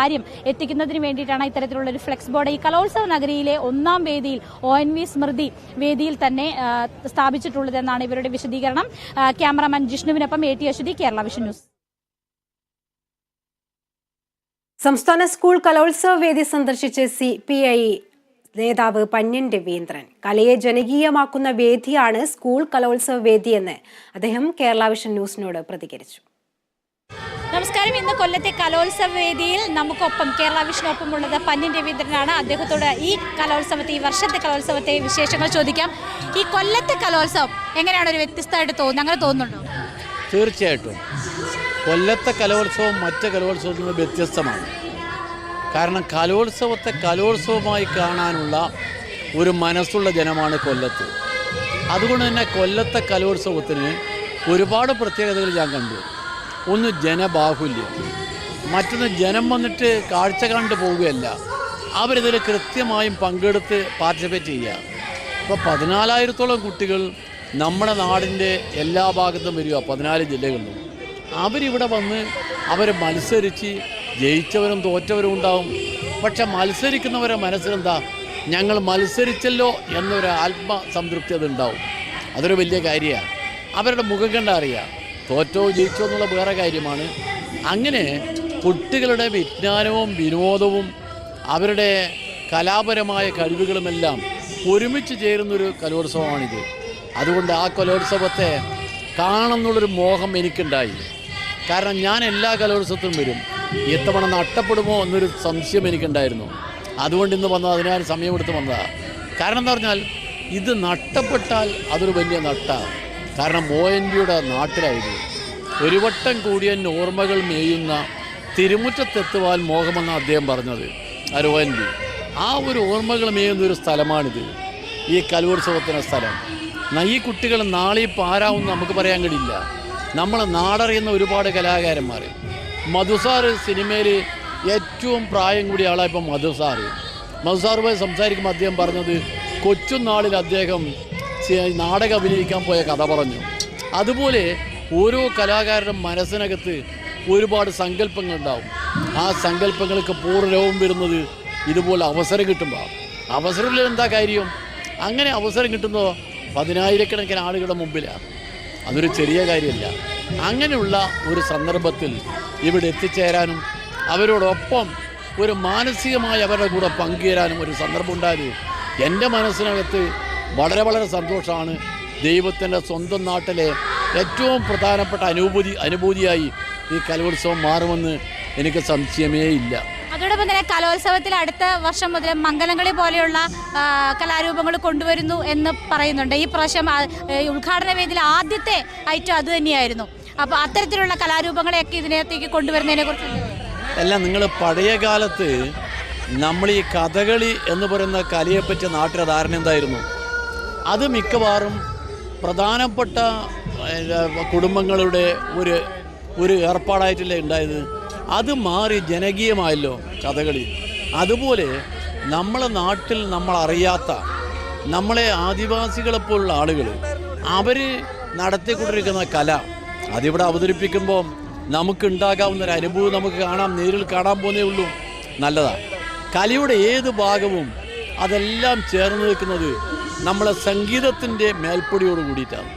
കാര്യം എത്തിക്കുന്നതിന് വേണ്ടിയിട്ടാണ് ഇത്തരത്തിലുള്ള ഒരു ഫ്ലെക്സ് ബോർഡ് ഈ കലോത്സവ നഗരിയിലെ ഒന്നാം വേദിയിൽ ONV സ്മൃതി വേദിയിൽ തന്നെ സ്ഥാപിച്ചിട്ടുള്ളതെന്നാണ് ഇവരുടെ വിശദീകരണം. ക്യാമറാമാൻ ജിഷ്ണുവിനൊപ്പം AT അശ്വതി, കേരള വിഷൻ ന്യൂസ്. സംസ്ഥാന സ്കൂൾ കലോത്സവ വേദി സന്ദർശിച്ച് CPI നേതാവ് പന്ന്യൻ രവീന്ദ്രൻ. കലയെ ജനകീയമാക്കുന്ന വേദിയാണ് സ്കൂൾ കലോത്സവ വേദിയെന്ന് അദ്ദേഹം കേരള വിഷൻ ന്യൂസിനോട് പ്രതികരിച്ചു. നമസ്കാരം. ഇന്ന് കൊല്ലത്തെ കലോത്സവ വേദിയിൽ നമുക്കൊപ്പം കേരള വിഷനൊപ്പം ഉള്ളത് പന്ന്യൻ രവീന്ദ്രനാണ്. അദ്ദേഹത്തോട് ഈ കലോത്സവത്തെ, ഈ വർഷത്തെ കലോത്സവത്തെ വിശേഷങ്ങൾ ചോദിക്കാം. ഈ കൊല്ലത്തെ കലോത്സവം എങ്ങനെയാണ് ഒരു വ്യത്യസ്തമായിട്ട് തോന്നുന്നത്? അങ്ങനെ തോന്നുന്നുണ്ടോ? തീർച്ചയായിട്ടും കൊല്ലത്തെ കലോത്സവം മറ്റ് കലോത്സവത്തിൽ നിന്ന് വ്യത്യസ്തമാണ്. കാരണം കലോത്സവത്തെ കലോത്സവമായി കാണാനുള്ള ഒരു മനസ്സുള്ള ജനമാണ് കൊല്ലത്ത്. അതുകൊണ്ട് തന്നെ കൊല്ലത്തെ കലോത്സവത്തിന് ഒരുപാട് പ്രത്യേകതകൾ ഞാൻ കണ്ടു. ഒന്ന് ജനബാഹുല്യം, മറ്റൊന്ന് ജനം വന്നിട്ട് കാഴ്ച കണ്ടു പോവുകയല്ല, അവരിതിൽ കൃത്യമായും പങ്കെടുത്ത് പാർട്ടിസിപ്പേറ്റ് ചെയ്യുക. ഇപ്പോൾ 14,000-ഓളം കുട്ടികൾ നമ്മുടെ നാടിൻ്റെ എല്ലാ ഭാഗത്തും വരിക, 14 ജില്ലകളിലും. അവരിവിടെ വന്ന് അവർ മത്സരിച്ച് ജയിച്ചവരും തോറ്റവരും ഉണ്ടാവും. പക്ഷെ മത്സരിക്കുന്നവരെ മനസ്സിലെന്താ, ഞങ്ങൾ മത്സരിച്ചല്ലോ എന്നൊരു ആത്മസംതൃപ്തി അതുണ്ടാവും. അതൊരു വലിയ കാര്യമാണ്. അവരുടെ മുഖം കണ്ടറിയാം, തോറ്റോ ജയിച്ചോ എന്നുള്ള വേറെ കാര്യമാണ്. അങ്ങനെ കുട്ടികളുടെ വിജ്ഞാനവും വിനോദവും അവരുടെ കലാപരമായ കഴിവുകളുമെല്ലാം ഒരുമിച്ച് ചേരുന്നൊരു കലോത്സവമാണിത്. അതുകൊണ്ട് ആ കലോത്സവത്തെ കാണുന്നുള്ളൊരു മോഹം എനിക്കുണ്ടായി. കാരണം ഞാൻ എല്ലാ കലോത്സവത്തിനും വരും. ഇത്തവണ നഷ്ടപ്പെടുമോ എന്നൊരു സംശയം എനിക്കുണ്ടായിരുന്നു. അതുകൊണ്ട് ഇന്ന് വന്നത്, അതിനാണ് സമയമെടുത്ത് വന്നതാണ്. കാരണം എന്താ പറഞ്ഞാൽ ഇത് നഷ്ടപ്പെട്ടാൽ അതൊരു വലിയ നഷ്ടമാണ്. കാരണം ONVയുടെ നാട്ടിലായിരുന്നു. ഒരു വട്ടം കൂടിയ ഓർമ്മകൾ മേയുന്ന തിരുമുറ്റത്തെത്തുവാൻ മോഹമെന്ന് അദ്ദേഹം പറഞ്ഞത്. അത് ONV. ആ ഒരു ഓർമ്മകൾ മേയുന്ന ഒരു സ്ഥലമാണിത്, ഈ കലോത്സവത്തിൻ്റെ സ്ഥലം. ഈ കുട്ടികൾ നാളെ ഇപ്പോൾ ആരാവുമെന്ന് നമുക്ക് പറയാൻ കഴിയില്ല. നമ്മൾ നാടറിയുന്ന ഒരുപാട് കലാകാരന്മാർ. മധുസാറ് സിനിമയിൽ ഏറ്റവും പ്രായം കൂടിയ ആളാണ് ഇപ്പം മധുസാറുമായി സംസാരിക്കുമ്പോൾ അദ്ദേഹം പറഞ്ഞത്, കൊച്ചുനാളിൽ അദ്ദേഹം നാടകം അഭിനയിക്കാൻ പോയ കഥ പറഞ്ഞു. അതുപോലെ ഓരോ കലാകാരൻ്റെ മനസ്സിനകത്ത് ഒരുപാട് സങ്കല്പങ്ങളുണ്ടാവും. ആ സങ്കല്പങ്ങൾക്ക് പൂർണ്ണരവും വരുന്നത് ഇതുപോലെ അവസരം കിട്ടുമ്പോൾ. അവസരത്തിൽ എന്താ കാര്യം? അങ്ങനെ അവസരം കിട്ടുന്നതോ 10,000-കണക്കിന് ആളുകളുടെ മുമ്പിലാണ്. അതൊരു ചെറിയ കാര്യമല്ല. അങ്ങനെയുള്ള ഒരു സന്ദർഭത്തിൽ ഇവിടെ എത്തിച്ചേരാനും അവരോടൊപ്പം ഒരു മാനസികമായി അവരുടെ കൂടെ പങ്കുചേരാനും ഒരു സന്ദർഭം ഉണ്ടായത് എൻ്റെ മനസ്സിനകത്ത് വളരെ വളരെ സന്തോഷമാണ്. ദൈവത്തിൻ്റെ സ്വന്തം നാട്ടിലെ ഏറ്റവും പ്രധാനപ്പെട്ട അനുഭൂതിയായി ഈ കലോത്സവം മാറുമെന്ന് എനിക്ക് സംശയമേ ഇല്ല. അതോടൊപ്പം തന്നെ കലോത്സവത്തിൽ അടുത്ത വർഷം മുതൽ മംഗലംകളി പോലെയുള്ള കലാരൂപങ്ങൾ കൊണ്ടുവരുന്നു എന്ന് പറയുന്നുണ്ട്. ഈ പ്രാവശ്യം ഉദ്ഘാടന വേദിയിൽ ആദ്യത്തെ ഐറ്റം അത് തന്നെയായിരുന്നു. അപ്പോൾ അത്തരത്തിലുള്ള കലാരൂപങ്ങളെയൊക്കെ ഇതിനകത്തേക്ക് കൊണ്ടുവരുന്നതിനെ കുറിച്ച് എല്ലാം നിങ്ങൾ പഴയ കാലത്ത് നമ്മൾ ഈ കഥകളി എന്ന് പറയുന്ന കലയെപ്പറ്റി നാട്ടിലെ ധാരണ എന്തായിരുന്നു? അത് മിക്കവാറും പ്രധാനപ്പെട്ട കുടുംബങ്ങളുടെ ഒരു ഏർപ്പാടായിട്ടല്ലേ ഉണ്ടായത്. അത് മാറി ജനകീയമായല്ലോ കഥകളി. അതുപോലെ നമ്മളെ നാട്ടിൽ നമ്മളറിയാത്ത നമ്മളെ ആദിവാസികളെപ്പോലുള്ള ആളുകൾ അവർ നടത്തിക്കൊണ്ടിരിക്കുന്ന കല അതിവിടെ അവതരിപ്പിക്കുമ്പോൾ നമുക്കുണ്ടാകാവുന്നൊരു അനുഭവം നമുക്ക് നേരിൽ കാണാൻ പോകുന്നേ ഉള്ളൂ. നല്ലതാണ്. കലയുടെ ഏത് ഭാഗവും അതെല്ലാം ചേർന്ന് നിൽക്കുന്നത് നമ്മളെ സംഗീതത്തിൻ്റെ മേൽപ്പൊടിയോട് കൂടിയിട്ടാണ്.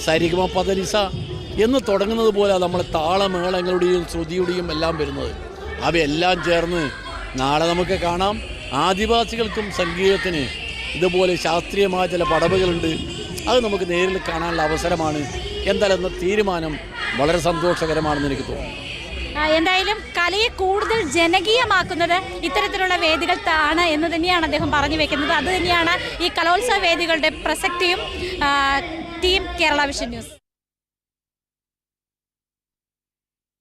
സരിഗമ പദനിസ എന്ന് തുടങ്ങുന്നത് പോലെ നമ്മളെ താളമേളങ്ങളുടെയും ശ്രുതിയുടെയും എല്ലാം വരുന്നത്. അവയെല്ലാം ചേർന്ന് നാളെ നമുക്ക് കാണാം. ആദിവാസികൾക്കും സംഗീതത്തിന് ഇതുപോലെ ശാസ്ത്രീയമായ ചില പടവുകളുണ്ട്. അത് നമുക്ക് നേരിൽ കാണാനുള്ള അവസരമാണ്. എന്തായാലും തീരുമാനം വളരെ സന്തോഷകരമാണെന്ന് എനിക്ക് തോന്നുന്നു. എന്തായാലും കലയെ കൂടുതൽ ജനകീയമാക്കുന്നത് ഇത്തരത്തിലുള്ള വേദികൾ ആണ് എന്ന് തന്നെയാണ് അദ്ദേഹം പറഞ്ഞു വെക്കുന്നത്. അത് തന്നെയാണ് ഈ കലോത്സവ വേദികളുടെ പ്രസക്തിയും. Team Kerala vision news.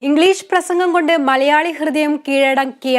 English പ്രസംഗം കൊണ്ട് മലയാളി ഹൃദയം കീഴടക്കിയ